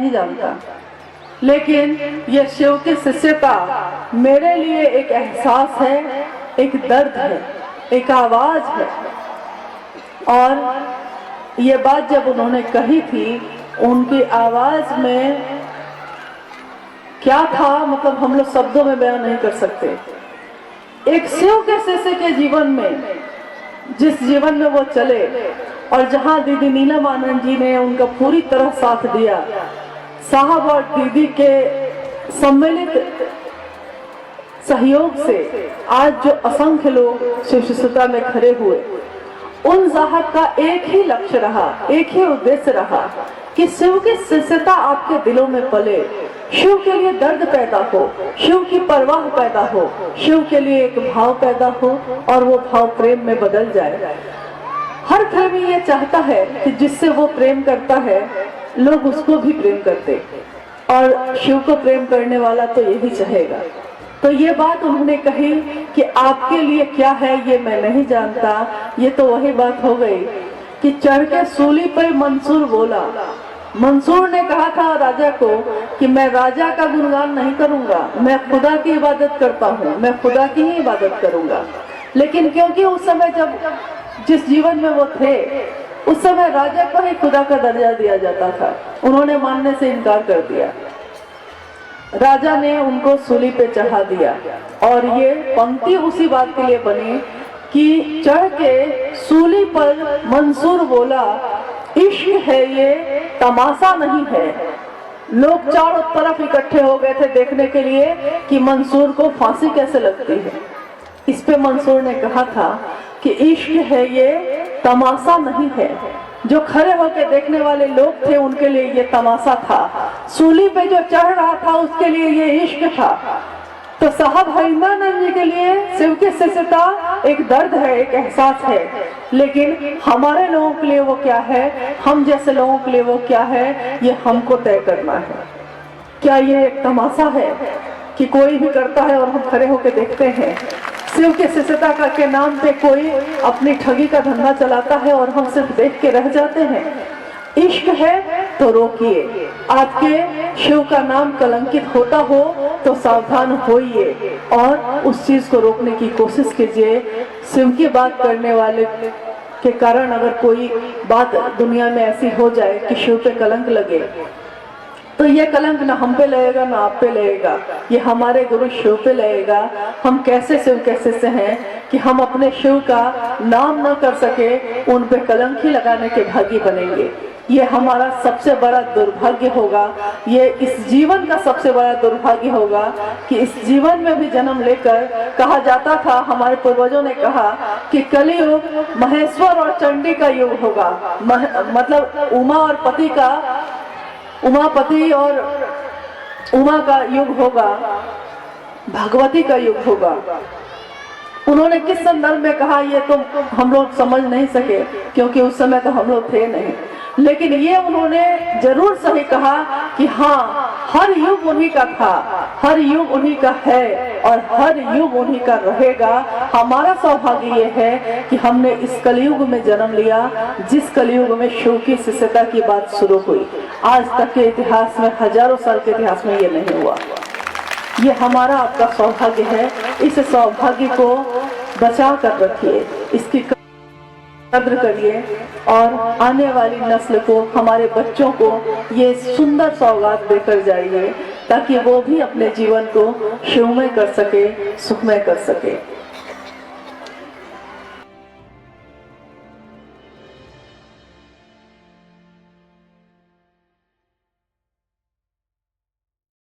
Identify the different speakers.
Speaker 1: नहीं जानता, लेकिन ये शिव की शिष्यता मेरे लिए एक एहसास है, एक दर्द है, एक आवाज है। और ये बात जब उन्होंने कही थी, उनकी आवाज में क्या था, मतलब हम लोग शब्दों में बयान नहीं कर सकते। एक शिव के शिष्य के जीवन में, जिस जीवन में वो चले और जहां दीदी नीलम आनंद जी ने उनका पूरी तरह साथ दिया, साहब और दीदी के सम्मिलित सहयोग से आज जो असंख्य लोग शिव शिष्यता में खड़े हुए, उन साहब का एक ही लक्ष्य रहा, एक ही उद्देश्य रहा कि शिव की शिष्यता आपके दिलों में पले, शिव के लिए दर्द पैदा हो, शिव की परवाह पैदा हो, शिव के लिए एक भाव पैदा हो और वो भाव प्रेम में बदल जाए। हर प्रेमी ये चाहता है कि जिससे वो प्रेम करता है लोग उसको भी प्रेम करते, और शिव को प्रेम करने वाला तो यही चाहेगा। तो ये बात उन्होंने कही कि आपके लिए क्या है ये मैं नहीं जानता। ये तो वही बात हो गई कि चढ़ के सूली पर मंसूर बोला। मंसूर ने कहा था राजा को कि मैं राजा का गुणगान नहीं करूंगा, मैं खुदा की इबादत करता हूँ, मैं खुदा की ही इबादत करूंगा। लेकिन क्योंकि उस समय जब जिस जीवन में वो थे, उस समय राजा को ही खुदा का दर्जा दिया जाता था, उन्होंने मानने से इनकार कर दिया। राजा ने उनको सूली पे चढ़ा दिया और ये पंक्ति उसी बात के लिए बनी कि चढ़ के सूली पर मंसूर बोला, इश्क है ये तमाशा नहीं है। लोग चारों तरफ इकट्ठे हो गए थे देखने के लिए कि मंसूर को फांसी कैसे लगती है। इस पे मंसूर ने कहा था कि इश्क है ये तमाशा नहीं है। जो खड़े होकर देखने वाले लोग थे उनके लिए ये तमाशा था, सूली पे जो चढ़ रहा था उसके लिए ये इश्क था। तो साहब हरिंद्रानंद जी के लिए शिव की शिष्यता एक दर्द है, एक एहसास है, लेकिन हमारे लोगों के लिए वो क्या है, हम जैसे लोगों के लिए वो क्या है, ये हमको तय करना है। क्या ये एक तमाशा है कि कोई भी करता है और हम खड़े होकर देखते हैं? शिव के शिष्यता का के नाम पे कोई अपनी ठगी का धंधा चलाता है और हम सिर्फ देख के रह जाते हैं। इश्क है तो रोकिए, आपके शिव का नाम कलंकित होता हो तो सावधान होइए और उस चीज को रोकने की कोशिश कीजिए। शिव की बात करने वाले के कारण अगर कोई बात दुनिया में ऐसी हो जाए कि शिव पे कलंक लगे, तो ये कलंक ना हम पे लगेगा ना आप पे लगेगा, ये हमारे गुरु शिव पे लगेगा। हम कैसे शिव कैसे से हैं कि हम अपने शिव का नाम न कर सके, उन पे कलंक ही लगाने के भागी बनेंगे। ये हमारा सबसे बड़ा दुर्भाग्य होगा, ये इस जीवन का सबसे बड़ा दुर्भाग्य होगा कि इस जीवन में भी जन्म लेकर कहा जाता था, हमारे पूर्वजों ने कहा कि कलियुग महेश्वर और चंडी का युग होगा। मतलब उमा और पति का, उमापति और उमा का युग होगा, भगवती का युग होगा। उन्होंने किस संदर्भ में कहा ये तो हम लोग समझ नहीं सके क्योंकि उस समय तो हम लोग थे नहीं, लेकिन ये उन्होंने जरूर सही कहा कि हाँ, हर युग उन्हीं का था, हर युग उन्हीं का है और हर युग उन्हीं का रहेगा। हमारा सौभाग्य ये है कि हमने इस कलयुग में जन्म लिया, जिस कलयुग में शिव की शिष्यता की बात शुरू हुई। आज तक के इतिहास में, हजारों साल के इतिहास में ये नहीं हुआ। ये हमारा आपका सौभाग्य है, इस सौभाग्य को बचा कर रखिए, इसकी कद्र करिए और आने वाली नस्ल को, हमारे बच्चों को ये सुंदर सौगात देकर जाइए ताकि वो भी अपने जीवन को शिवमय कर सके, सुखमय कर सके।